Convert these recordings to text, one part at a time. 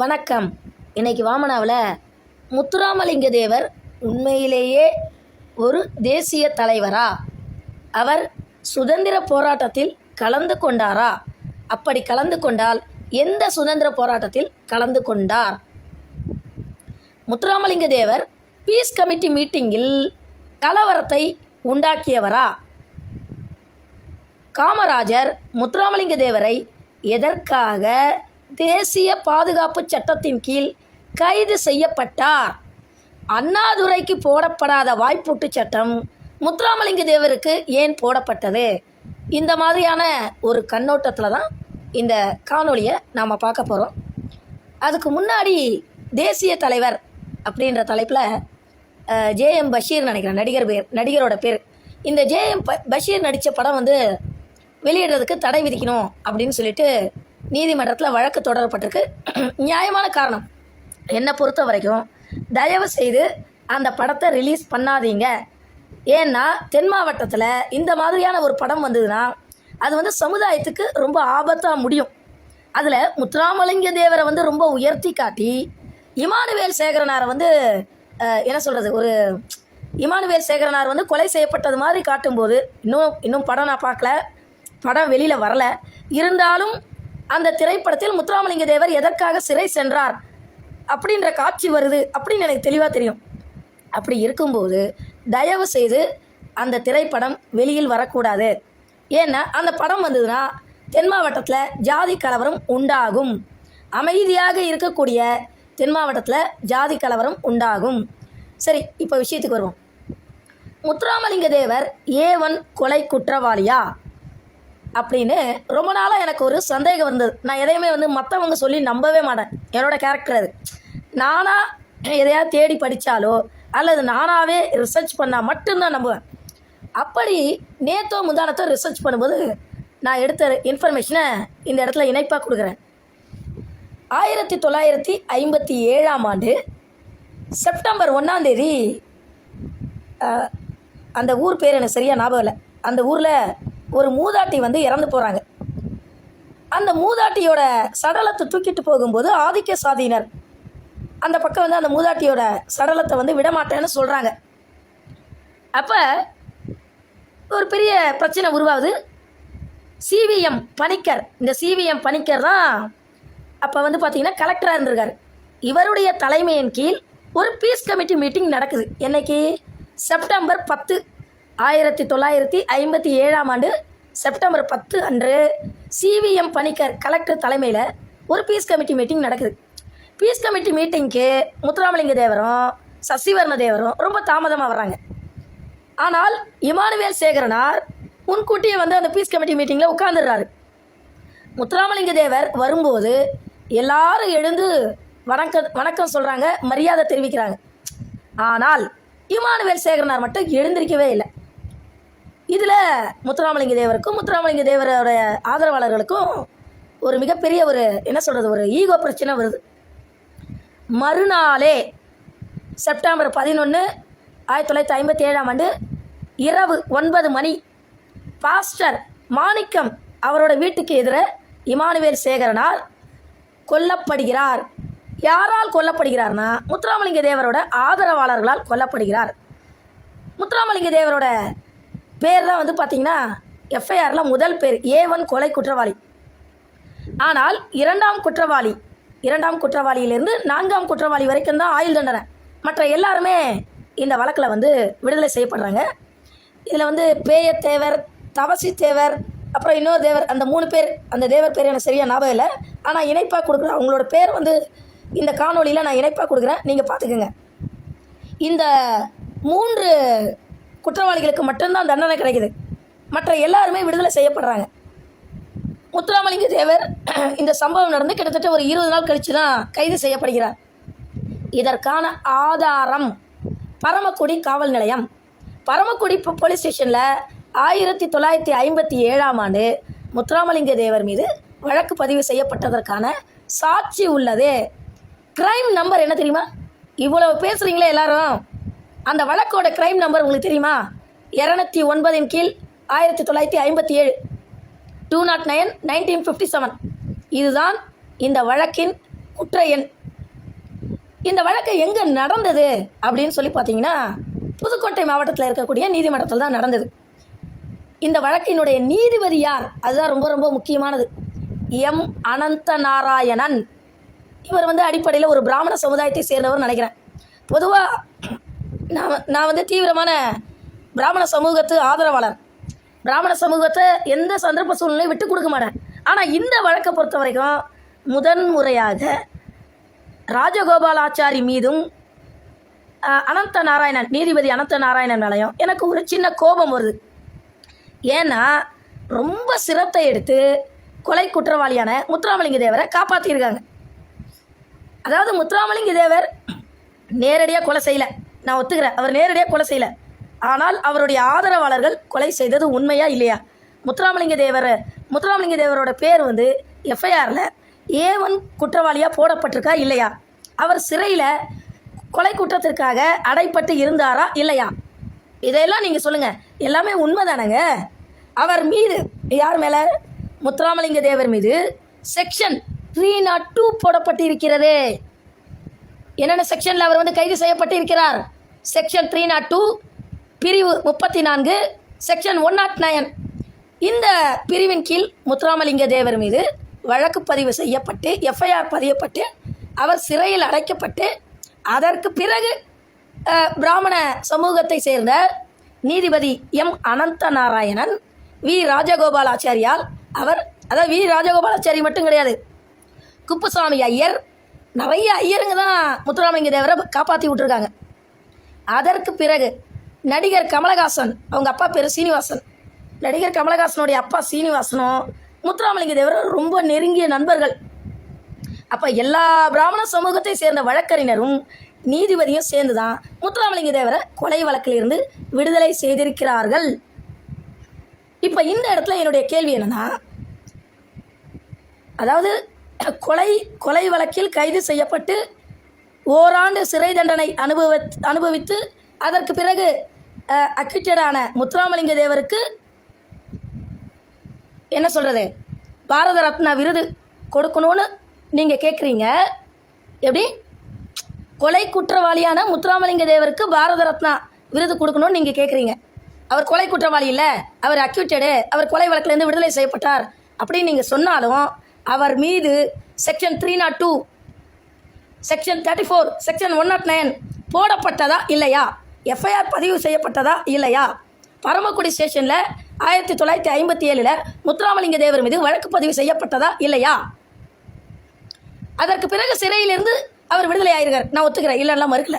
வணக்கம். இன்னைக்கு வாமனாவில் முத்துராமலிங்க தேவர் உண்மையிலேயே ஒரு தேசிய தலைவரா? அவர் சுதந்திர போராட்டத்தில் கலந்து கொண்டாரா? அப்படி கலந்து கொண்டால் எந்த சுதந்திர போராட்டத்தில் கலந்து கொண்டார்? முத்துராமலிங்க தேவர் பீஸ் கமிட்டி மீட்டிங்கில் கலவரத்தை உண்டாக்கியவரா? காமராஜர் முத்துராமலிங்க தேவரை எதற்காக தேசிய பாதுகாப்பு சட்டத்தின் கீழ் கைது செய்யப்பட்டார்? அண்ணாதுரைக்கு போடப்படாத வாய்ப்பூட்டு சட்டம் முத்துராமலிங்க தேவருக்கு ஏன் போடப்பட்டது? இந்த மாதிரியான ஒரு கண்ணோட்டத்தில் தான் இந்த காணொலியை நாம் பார்க்க போகிறோம். அதுக்கு முன்னாடி தேசிய தலைவர் அப்படின்ற தலைப்பில் ஜேஎம் பஷீர் நினைக்கிறேன் நடிகரோட பேர். இந்த ஜேஎம் பஷீர் நடித்த படம் வெளியிடுறதுக்கு தடை விதிக்கணும் அப்படின்னு சொல்லிட்டு நீதிமன்றத்தில் வழக்கு தொடரப்பட்டிருக்கு. நியாயமான காரணம். என்னை பொறுத்த வரைக்கும் தயவு செய்து அந்த படத்தை ரிலீஸ் பண்ணாதீங்க. ஏன்னா தென் மாவட்டத்தில் இந்த மாதிரியான ஒரு படம் வந்ததுன்னா அது சமுதாயத்துக்கு ரொம்ப ஆபத்தாக முடியும். அதில் முத்துராமலிங்க தேவரை ரொம்ப உயர்த்தி காட்டி இமானுவேல் சேகரனாரை என்ன சொல்கிறது, ஒரு இமானுவேல் சேகரனார் கொலை செய்யப்பட்டது மாதிரி காட்டும்போது இன்னும் படம் நான் பார்க்கல, படம் வெளியில் வரலை. இருந்தாலும் அந்த திரைப்படத்தில் முத்துராமலிங்க தேவர் எதற்காக சிறை சென்றார் அப்படின்ற காட்சி வருது அப்படின்னு எனக்கு தெளிவாக தெரியும். அப்படி இருக்கும்போது தயவு செய்து அந்த திரைப்படம் வெளியில் வரக்கூடாது. ஏன்னா அந்த படம் வந்ததுன்னா தென் மாவட்டத்தில் ஜாதி கலவரம் உண்டாகும். அமைதியாக இருக்கக்கூடிய தென் மாவட்டத்தில் ஜாதி கலவரம் உண்டாகும். சரி, இப்போ விஷயத்துக்கு வருவோம். முத்துராமலிங்க தேவர் A1 கொலை குற்றவாளியா அப்படின்னு ரொம்ப நாளாக எனக்கு ஒரு சந்தேகம் இருந்தது. நான் எதையுமே மற்றவங்க சொல்லி நம்பவே மாட்டேன். என்னோடய கேரக்டர் அது. நானாக எதையாவது தேடி படித்தாலோ அல்லது நானாகவே ரிசர்ச் பண்ணால் மட்டும்தான் நம்புவேன். அப்படி நேத்தோ முந்தானத்தோ ரிசர்ச் பண்ணும்போது நான் எடுத்த இன்ஃபர்மேஷனை இந்த இடத்துல இணைப்பாக கொடுக்குறேன். 1957 செப்டம்பர் 1 அந்த ஊர் பேர் எனக்கு சரியாக ஞாபகம் இல்லை. அந்த ஊரில் ஒரு மூதாட்டி இறந்து போகிறாங்க. அந்த மூதாட்டியோட சடலத்தை தூக்கிட்டு போகும்போது ஆதிக்க சாதியினர் அந்த பக்கம் அந்த மூதாட்டியோட சடலத்தை விடமாட்டேன்னு சொல்கிறாங்க. அப்போ ஒரு பெரிய பிரச்சனை உருவாகுது. சிவிஎம் பணிக்கர், இந்த சிவிஎம் பணிக்கர் தான் அப்போ பார்த்திங்கன்னா கலெக்டராக இருந்திருக்காரு. இவருடைய தலைமையின் கீழ் ஒரு பீஸ் கமிட்டி மீட்டிங் நடக்குது. என்னைக்கு? செப்டம்பர் 10, 1957 செப்டம்பர் 10 அன்று சிவிஎம் பணிக்கர் கலெக்டர் தலைமையில் ஒரு பீஸ் கமிட்டி மீட்டிங் நடக்குது. பீஸ் கமிட்டி மீட்டிங்க்கு முத்துராமலிங்க தேவரும் சசிவர்ண தேவரும் ரொம்ப தாமதமாக வர்றாங்க. ஆனால் இமானுவேல் சேகரனார் முன்கூட்டியே அந்த பீஸ் கமிட்டி மீட்டிங்கில் உட்கார்ந்துடுறாரு. முத்துராமலிங்க தேவர் வரும்போது எல்லாரும் எழுந்து வணக்கம் சொல்கிறாங்க, மரியாதை தெரிவிக்கிறாங்க. ஆனால் இமானுவேல் சேகரனார் மட்டும் எழுந்திருக்கவே இல்லை. இதில் முத்துராமலிங்க தேவருக்கும் முத்துராமலிங்க தேவரோடைய ஆதரவாளர்களுக்கும் ஒரு மிகப்பெரிய என்ன சொல்கிறது, ஒரு ஈகோ பிரச்சனை வருது. மறுநாளே செப்டம்பர் 11, 1957 இரவு 9 மணி பாஸ்டர் மாணிக்கம் அவரோட வீட்டுக்கு எதிர இமானுவேல் சேகரனார் கொல்லப்படுகிறார். யாரால் கொல்லப்படுகிறார்னா முத்துராமலிங்க தேவரோட ஆதரவாளர்களால் கொல்லப்படுகிறார். முத்துராமலிங்க தேவரோட பேர் தான் பார்த்திங்கன்னா எஃப்ஐஆரில் முதல் பேர் A1 கொலை குற்றவாளி. ஆனால் இரண்டாம் குற்றவாளியிலிருந்து 4ஆம் குற்றவாளி வரைக்கும் தான் ஆயுள் தண்டனை. மற்ற எல்லாருமே இந்த வழக்கில் விடுதலை செய்யப்படுறாங்க. இதில் பேயத்தேவர், தவசி தேவர், அப்புறம் இன்னொரு தேவர், அந்த 3 பேர், அந்த தேவர் பேர் எனக்கு சரியாக ஞாபகம் இல்லை. ஆனால் இணைப்பாக கொடுக்குறேன். அவங்களோட பேர் இந்த காணொலியில் நான் இணைப்பாக கொடுக்குறேன், நீங்கள் பார்த்துக்குங்க. இந்த 3 குற்றவாளிகளுக்கு மட்டும்தான் தண்டனை கிடைக்குது. மற்ற எல்லாருமே விடுதலை செய்யப்படுறாங்க. முத்துராமலிங்க தேவர் இந்த சம்பவம் நடந்து கிட்டத்தட்ட ஒரு 20 நாள் கழித்து தான் கைது செய்யப்படுகிறார். இதற்கான ஆதாரம் பரமக்குடி காவல் நிலையம். பரமக்குடி போலீஸ் ஸ்டேஷனில் 1957 முத்துராமலிங்க தேவர் மீது வழக்கு பதிவு செய்யப்பட்டதற்கான சாட்சி உள்ளது. கிரைம் நம்பர் என்ன தெரியுமா? இவ்வளவு பேசுகிறீங்களே எல்லாரும், அந்த வழக்கோட கிரைம் நம்பர் உங்களுக்கு தெரியுமா? 209 கீழ் 1957, 209, 1957. இதுதான் இந்த வழக்கின் குற்ற எண். இந்த வழக்கு எங்கே நடந்தது அப்படின்னு சொல்லி பார்த்தீங்கன்னா புதுக்கோட்டை மாவட்டத்தில் இருக்கக்கூடிய நீதிமன்றத்தில் தான் நடந்தது. இந்த வழக்கினுடைய நீதிபதி யார், அதுதான் ரொம்ப ரொம்ப முக்கியமானது. எம் அனந்த நாராயணன். இவர் அடிப்படையில் ஒரு பிராமண சமுதாயத்தை சேர்ந்தவர் நினைக்கிறேன். பொதுவாக நான் தீவிரமான பிராமண சமூகத்து ஆதரவாளர். பிராமண சமூகத்தை எந்த சந்தர்ப்ப சூழ்நிலையும் விட்டு கொடுக்க மாட்டேன். ஆனால் இந்த வழக்கை பொறுத்த வரைக்கும் முதன்முறையாக ராஜகோபாலாச்சாரி மீதும் அனந்த நாராயணன், நீதிபதி அனந்த நாராயணன் மேலையும் எனக்கு ஒரு சின்ன கோபம் வருது. ஏன்னா ரொம்ப சிரத்தை எடுத்து கொலை குற்றவாளியான முத்துராமலிங்க தேவரை காப்பாற்றியிருக்காங்க. அதாவது முத்துராமலிங்க தேவர் நேரடியாக கொலை செய்யலை, நான் ஒத்துக்கிறேன், அவர் நேரடியாக கொலை செய்யலை. ஆனால் அவருடைய ஆதரவாளர்கள் கொலை செய்தது உண்மையா இல்லையா? முத்துராமலிங்க தேவரோட பேர் எஃப்ஐஆரில் A1 குற்றவாளியாக போடப்பட்டிருக்கா இல்லையா? அவர் சிறையில் கொலை குற்றத்திற்காக அடைப்பட்டு இருந்தாரா இல்லையா? இதையெல்லாம் நீங்கள் சொல்லுங்கள். எல்லாமே உண்மை தானேங்க. அவர் மீது, யார் மேலே? முத்துராமலிங்க தேவர் மீது செக்ஷன் 302 போடப்பட்டிருக்கிறது. என்னென்ன செக்ஷனில் அவர் கைது செய்யப்பட்டு இருக்கிறார்? செக்ஷன் 302 பிரிவு 34, செக்ஷன் 109. இந்த பிரிவின் கீழ் முத்துராமலிங்க தேவர் மீது வழக்கு பதிவு செய்யப்பட்டு எஃப்ஐஆர் பதியப்பட்டு அவர் சிறையில் அடைக்கப்பட்டு அதற்கு பிறகு பிராமண சமூகத்தை சேர்ந்த நீதிபதி எம் அனந்த நாராயணன் வி ராஜகோபாலாச்சாரியால் அதாவது வி ராஜகோபாலாச்சாரி மட்டும் கிடையாது, குப்புசாமி ஐயர், நிறைய ஐயருங்க தான் முத்துராமலிங்க தேவரை காப்பாற்றி விட்டுருக்காங்க. அதற்கு பிறகு நடிகர் கமலஹாசன், அவங்க அப்பா பேர் சீனிவாசன், நடிகர் கமலஹாசனுடைய அப்பா சீனிவாசனும் முத்துராமலிங்க தேவர் ரொம்ப நெருங்கிய நண்பர்கள். அப்போ எல்லா பிராமண சமூகத்தை சேர்ந்த வழக்கறிஞரும் நீதிபதியும் சேர்ந்து தான் முத்துராமலிங்க தேவரை கொலை வழக்கிலிருந்து விடுதலை செய்திருக்கிறார்கள். இப்போ இந்த இடத்துல என்னுடைய கேள்வி என்னன்னா, அதாவது கொலை வழக்கில் கைது செய்யப்பட்டு ஓராண்டு சிறை தண்டனை அனுபவித்து அதற்கு பிறகு அக்விட்டடான முத்துராமலிங்க தேவருக்கு என்ன சொல்கிறது, பாரத ரத்னா விருது கொடுக்கணும்னு நீங்கள் கேட்குறீங்க. எப்படி? கொலை குற்றவாளியான முத்துராமலிங்க தேவருக்கு பாரத ரத்னா விருது கொடுக்கணும்னு நீங்கள் கேட்குறீங்க. அவர் கொலை குற்றவாளி இல்லை, அவர் அக்யூட்டடு, அவர் கொலை வழக்கிலேருந்து விடுதலை செய்யப்பட்டார் அப்படின்னு நீங்கள் சொன்னாலும் அவர் மீது செக்ஷன் 302, செக்ஷன் 34, செக்ஷன் 109 போடப்பட்டதா இல்லையா? எஃப்ஐஆர் பதிவு செய்யப்பட்டதா இல்லையா? பரமக்குடி ஸ்டேஷனில் 1957 முத்துராமலிங்க தேவர் மீது வழக்கு பதிவு செய்யப்பட்டதா இல்லையா? அதற்கு பிறகு சிறையிலிருந்து அவர் விடுதலை ஆயிருக்கார், நான் ஒத்துக்கிறேன், இல்லைன்னா மறுக்கல.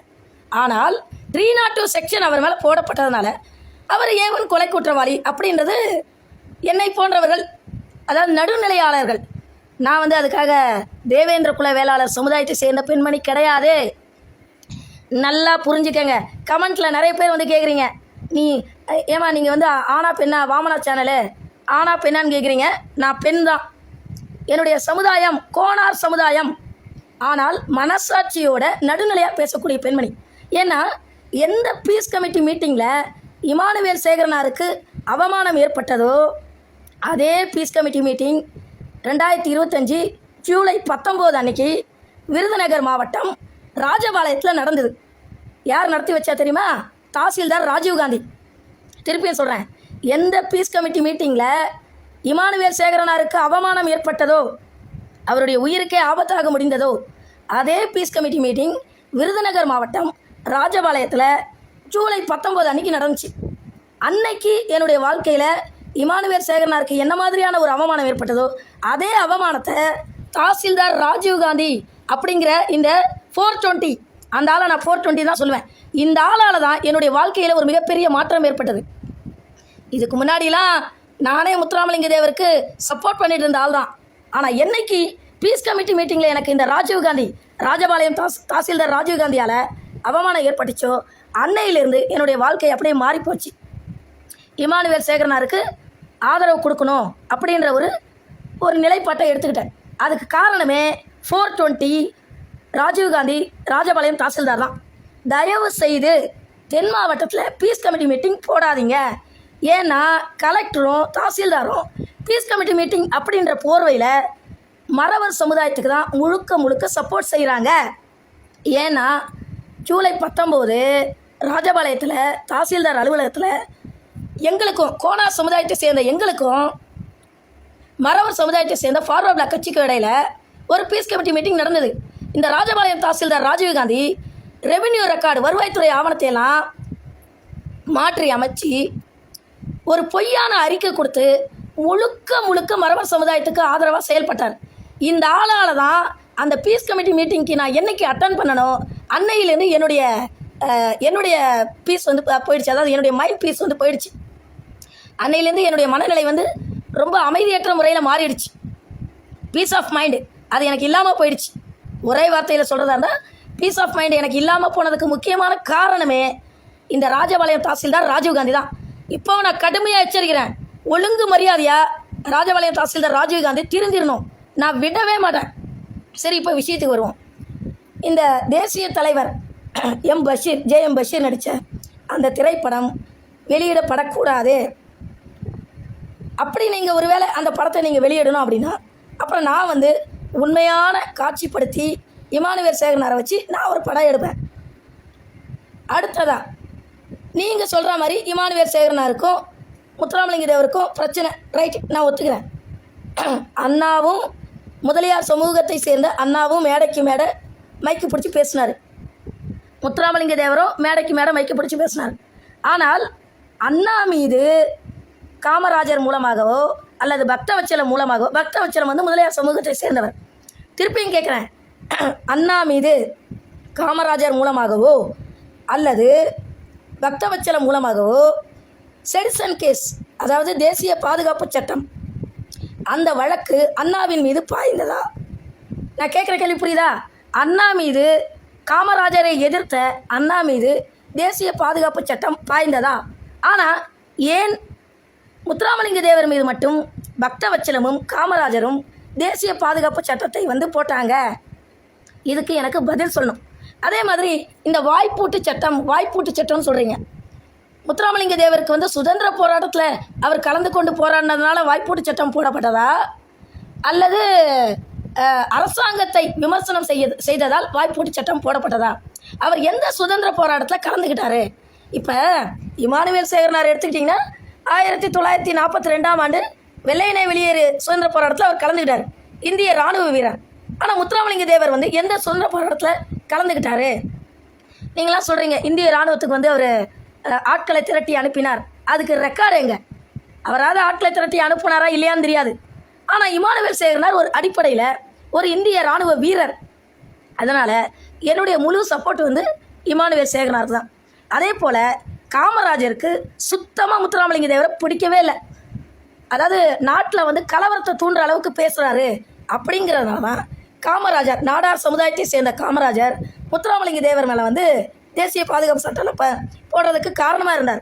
ஆனால் 302 செக்ஷன் அவர் மேலே போடப்பட்டதுனால அவர் A1 கொலை குற்றவாளி அப்படின்றது என்னை போன்றவர்கள், அதாவது நடுநிலையாளர்கள். நான் அதுக்காக தேவேந்திர குல வேளாளர் சமுதாயத்தை சேர்ந்த பெண்மணி கிடையாது. நல்லா புரிஞ்சுக்கங்க. கமெண்ட்டில் நிறைய பேர் கேட்குறீங்க, ஏமா நீங்கள் ஆனா பெண்ணா, வாமனா சேனலு ஆனா பெண்ணான்னு கேட்குறீங்க. நான் பெண் தான். என்னுடைய சமுதாயம் கோனார் சமுதாயம். ஆனால் மனசாட்சியோட நடுநிலையாக பேசக்கூடிய பெண்மணி. ஏன்னா எந்த பீஸ் கமிட்டி மீட்டிங்கில் இமானுவேல் சேகரனாருக்கு அவமானம் ஏற்பட்டதோ அதே பீஸ் கமிட்டி மீட்டிங் 2025 ஜூலை 19 அன்னைக்கு விருதுநகர் மாவட்டம் ராஜபாளையத்தில் நடந்தது. யார் நடத்தி வச்சா தெரியுமா? தாசில்தார் ராஜீவ்காந்தி. திருப்பியும் சொல்கிறேன், எந்த பீஸ் கமிட்டி மீட்டிங்கில் இமானுவேல் சேகரனாருக்கு அவமானம் ஏற்பட்டதோ, அவருடைய உயிருக்கே ஆபத்தாக முடிந்ததோ, அதே பீஸ் கமிட்டி மீட்டிங் விருதுநகர் மாவட்டம் ராஜபாளையத்தில் ஜூலை 19 அன்னைக்கு நடந்துச்சு. அன்னைக்கு என்னுடைய வாழ்க்கையில் இமானுவேல் சேகரனாருக்கு என்ன மாதிரியான ஒரு அவமானம் ஏற்பட்டதோ அதே அவமானத்தை தாசில்தார் ராஜீவ்காந்தி அப்படிங்கிற இந்த 420, அந்த ஆளை நான் 420 தான் சொல்லுவேன், இந்த ஆளால் தான் என்னுடைய வாழ்க்கையில் ஒரு மிகப்பெரிய மாற்றம் ஏற்பட்டது. இதுக்கு முன்னாடிலாம் நானே முத்துராமலிங்க தேவருக்கு சப்போர்ட் பண்ணிட்டு இருந்த ஆள் தான். ஆனால் என்னைக்கு பீஸ் கமிட்டி மீட்டிங்கில் எனக்கு இந்த ராஜீவ்காந்தி, ராஜபாளையம் தாசில்தார் ராஜீவ்காந்தியால் அவமானம் ஏற்பட்டுச்சோ அன்னையிலிருந்து என்னுடைய வாழ்க்கை அப்படியே மாறிப்போச்சு. இமானுவேல் சேகரனாருக்கு ஆதரவு கொடுக்கணும் அப்படின்ற ஒரு நிலைப்பாட்டை எடுத்துக்கிட்டேன். அதுக்கு காரணமே 420 ராஜீவ்காந்தி, ராஜபாளையம் தாசில்தார் தான். தயவு செய்து தென் மாவட்டத்தில் பீஸ் கமிட்டி மீட்டிங் போடாதீங்க. ஏன்னா கலெக்டரும் தாசில்தாரும் பீஸ் கமிட்டி மீட்டிங் அப்படின்ற போர்வையில் மறவர் சமுதாயத்துக்கு தான் முழுக்க முழுக்க சப்போர்ட் செய்கிறாங்க. ஏன்னா ஜூலை 19 ராஜபாளையத்தில் தாசில்தார் அலுவலகத்தில் எங்களுக்கும் கோனார் சமுதாயத்தை சேர்ந்த எங்களுக்கும் மறவர் சமுதாயத்தை சேர்ந்த ஃபார்வர்ட் பிளாக் கட்சிக்கு இடையில் ஒரு பீஸ் கமிட்டி மீட்டிங் நடந்தது. இந்த ராஜபாளையம் தாசில்தார் ராஜீவ்காந்தி ரெவென்யூ ரெக்கார்டு வருவாய்த்துறை ஆவணத்தையெல்லாம் மாற்றி அமைச்சு ஒரு பொய்யான அறிக்கை கொடுத்து முழுக்க முழுக்க மறவர் சமுதாயத்துக்கு ஆதரவாக செயல்பட்டார். இந்த ஆளால் தான் அந்த பீஸ் கமிட்டி மீட்டிங்க்கு நான் என்னைக்கு அட்டன் பண்ணணும் அன்னையிலேருந்து என்னுடைய பீஸ் வந்து போயிடுச்சு. அதாவது என்னுடைய மைண்ட் பீஸ் வந்து போயிடுச்சு. அன்னையிலேருந்து என்னுடைய மனநிலை வந்து ரொம்ப அமைதியற்ற முறையில் மாறிடுச்சு. பீஸ் ஆஃப் மைண்டு அது எனக்கு இல்லாமல் போயிடுச்சு. ஒரே வார்த்தையில் சொல்கிறதா இருந்தால் பீஸ் ஆஃப் மைண்டு எனக்கு இல்லாமல் போனதுக்கு முக்கியமான காரணமே இந்த ராஜபாளையம் தாசில்தார் ராஜீவ்காந்தி தான். இப்போ நான் கடுமையாக எச்சரிக்கிறேன், ஒழுங்கு மரியாதையாக ராஜபாளையம் தாசில்தார் ராஜீவ்காந்தி திருந்திடணும். நான் விடவே மாட்டேன். சரி, இப்போ விஷயத்துக்கு வருவோம். இந்த தேசிய தலைவர் ஜே.எம். பஷீர் நடித்த அந்த திரைப்படம் வெளியிடப்படக்கூடாது. அப்படி நீங்கள் ஒருவேளை அந்த படத்தை நீங்கள் வெளியிடணும் அப்படின்னா அப்புறம் நான் வந்து உண்மையான காட்சிப்படுத்தி இமானுவேல் சேகரனாரை வச்சு நான் ஒரு படம் எடுப்பேன். அடுத்ததா நீங்கள் சொல்கிற மாதிரி இமானுவேல் சேகரனாருக்கும் முத்துராமலிங்க தேவருக்கும் பிரச்சனை, ரைட், நான் ஒத்துக்கிறேன். அண்ணாவும் முதலியார் சமூகத்தை சேர்ந்த அண்ணாவும் மேடைக்கு மேடை மைக்கு பிடிச்சி பேசினார். முத்துராமலிங்க தேவரும் மேடைக்கு மேடை மைக்கு பிடிச்சி பேசினார். ஆனால் அண்ணா மீது காமராஜர் மூலமாகவோ அல்லது பக்தவச்சலம் மூலமாகவோ, பக்தவச்சலம் வந்து முதலியார் சமூகத்தை சேர்ந்தவர், திருப்பியும் கேட்குறேன், அண்ணா மீது காமராஜர் மூலமாகவோ அல்லது பக்தவச்சலம் மூலமாகவோ செடிசன் கேஸ், அதாவது தேசிய பாதுகாப்பு சட்டம், அந்த வழக்கு அண்ணாவின் மீது பாய்ந்ததா? நான் கேட்குற கேள்வி புரியுதா? அண்ணா மீது, காமராஜரை எதிர்த்த அண்ணா மீது தேசிய பாதுகாப்பு சட்டம் பாய்ந்ததா? ஆனால் ஏன் முத்துராமலிங்க தேவர் மீது மட்டும் பக்தவச்சலமும் காமராஜரும் தேசிய பாதுகாப்பு சட்டத்தை வந்து போட்டாங்க? இதுக்கு எனக்கு பதில் சொல்லணும். அதே மாதிரி இந்த வாய்ப்பூட்டு சட்டம்னு சொல்கிறீங்க. முத்துராமலிங்க தேவருக்கு வந்து சுதந்திர போராட்டத்தில் அவர் கலந்து கொண்டு போராடினதுனால வாய்ப்பூட்டு சட்டம் போடப்பட்டதா, அல்லது அரசாங்கத்தை விமர்சனம் செய்ததால் வாய்ப்பூட்டு சட்டம் போடப்பட்டதா? அவர் எந்த சுதந்திர போராட்டத்தில் கலந்துக்கிட்டாரு? இப்போ இமானுவேல் சேகரனார் எடுத்துக்கிட்டிங்கன்னா 1942ஆம் ஆண்டு வெள்ளையனே வெளியேறு சுதந்திர போராட்டத்தில் அவர் கலந்துக்கிட்டார், இந்திய இராணுவ வீரர். ஆனால் முத்துராமலிங்க தேவர் வந்து எந்த சுதந்திர போராட்டத்தில் கலந்துக்கிட்டாரு? நீங்களாம் சொல்கிறீங்க இந்திய இராணுவத்துக்கு வந்து அவர் ஆட்களை திரட்டி அனுப்பினார். அதுக்கு ரெக்கார்டு எங்க? அவராவது ஆட்களை திரட்டி அனுப்புனாரா இல்லையான்னு தெரியாது. ஆனால் இமானுவேல் சேகரனார் ஒரு அடிப்படையில் ஒரு இந்திய இராணுவ வீரர். அதனால் என்னுடைய முழு சப்போர்ட் வந்து இமானுவேல் சேகரனார் தான். அதே போல் காமராஜருக்கு சுத்தமாக முத்துராமலிங்க தேவரை பிடிக்கவே இல்லை. அதாவது நாட்டில் வந்து கலவரத்தை தூண்டுற அளவுக்கு பேசுகிறாரு அப்படிங்கிறதுனால தான் காமராஜர், நாடார் சமுதாயத்தை சேர்ந்த காமராஜர் முத்துராமலிங்க தேவர் மேலே வந்து தேசிய பாதுகாப்பு சட்டம் போடுறதுக்கு காரணமாக இருந்தார்.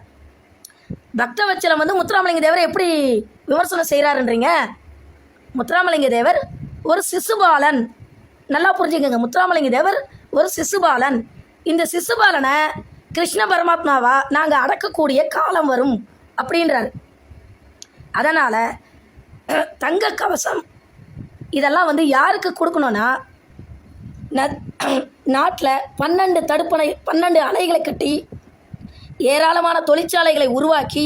பக்தவச்சலம் வந்து முத்துராமலிங்க தேவரை எப்படி விமர்சனம் செய்கிறாருன்றீங்க? முத்துராமலிங்க தேவர் ஒரு சிசுபாலன், நல்லா புரிஞ்சுக்கங்க. முத்துராமலிங்க தேவர் ஒரு சிசுபாலன். இந்த சிசுபாலனை கிருஷ்ண பரமாத்மாவா நாங்கள் அடக்கக்கூடிய காலம் வரும் அப்படின்றார். அதனால் தங்க கவசம் இதெல்லாம் வந்து யாருக்கு கொடுக்கணுன்னா, நாட்டில் 12 அணைகளை கட்டி ஏராளமான தொழிற்சாலைகளை உருவாக்கி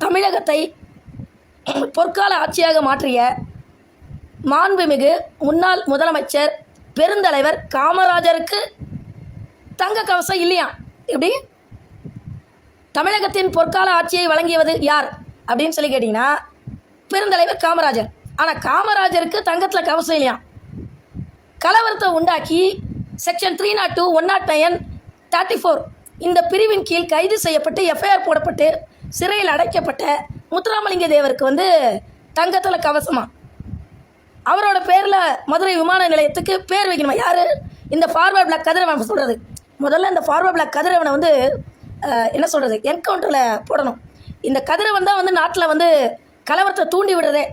தமிழகத்தை பொற்கால ஆட்சியாக மாற்றிய மாண்புமிகு முன்னாள் முதலமைச்சர் பெருந்தலைவர் காமராஜருக்கு தங்க கவசம் இல்லையா? எப்படி? தமிழகத்தின் பொற்கால ஆட்சியை வழங்கியவது யார் அப்படின்னு சொல்லி கேட்டிங்கன்னா பெருந்தலைவர் காமராஜர். ஆனால் காமராஜருக்கு தங்கத்தில் கவசம் இல்லையா? கலவரத்தை உண்டாக்கி செக்ஷன் 302, 109, 34 இந்த பிரிவின் கீழ் கைது செய்யப்பட்டு எஃப்ஐஆர் போடப்பட்டு சிறையில் அடைக்கப்பட்ட முத்துராமலிங்க தேவருக்கு வந்து தங்கத்தில் கவசமா? அவரோட பேரில் மதுரை விமான நிலையத்துக்கு பேர் வைக்கணுமா? யார்? இந்த ஃபார்வர்ட் பிளாக் கதிரவன் சொல்கிறது. முதல்ல இந்த ஃபார்வர்ட் பிளாக் கதிரவனை வந்து என்ன சொல்கிறது, என்கவுண்டரில் போடணும். இந்த கதிரவன் தான் வந்து நாட்டில் வந்து கலவரத்தை தூண்டி விடுறதே.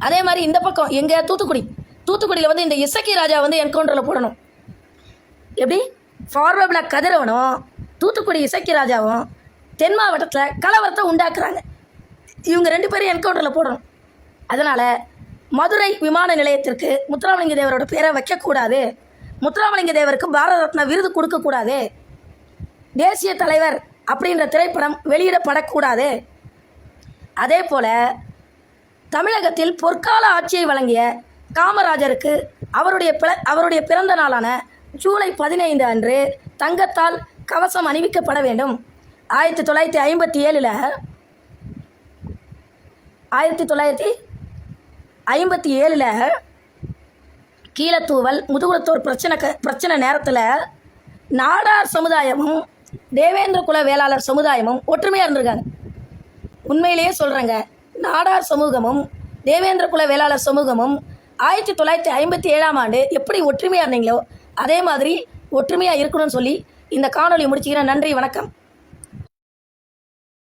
அதே மாதிரி இந்த பக்கம் எங்கே தூத்துக்குடியில் வந்து இந்த இசக்கி ராஜா வந்து என்கவுண்டரில் போடணும். எப்படி? ஃபார்வர்ட் பிளாக் கதிரவனும் தூத்துக்குடி இசக்கி ராஜாவும் தென் மாவட்டத்தில் கலவரத்தை உண்டாக்குறாங்க. இவங்க 2 பேரும் என்கவுண்டரில் போடணும். அதனால் மதுரை விமான நிலையத்திற்கு முத்துராமலிங்க தேவரோட பேரை வைக்கக்கூடாது, முத்துராமலிங்க தேவருக்கு பாரத ரத்னா விருது கொடுக்கக்கூடாது, தேசிய தலைவர் அப்படின்ற திரைப்படம் வெளியிடப்படக்கூடாது. அதே போல் தமிழகத்தில் பொற்கால ஆட்சியை வழங்கிய காமராஜருக்கு அவருடைய பிறந்த நாளான ஜூலை 15 அன்று தங்கத்தால் கவசம் அணிவிக்கப்பட வேண்டும். 1957 கீழத்தூவல் முதுகுளத்தூர் பிரச்சனை நேரத்தில் நாடார் சமுதாயமும் தேவேந்திர குல வேளாளர் சமுதாயமும் ஒற்றுமையாக இருந்திருக்காங்க. உண்மையிலேயே சொல்கிறேங்க, நாடார் சமூகமும் தேவேந்திர குல வேளாளர் சமூகமும் 1957 ஆண்டு எப்படி ஒற்றுமையாக இருந்தீங்களோ அதே மாதிரி ஒற்றுமையாக இருக்கணும்னு சொல்லி இந்த காணொலி முடிச்சுக்கிறேன். நன்றி, வணக்கம்.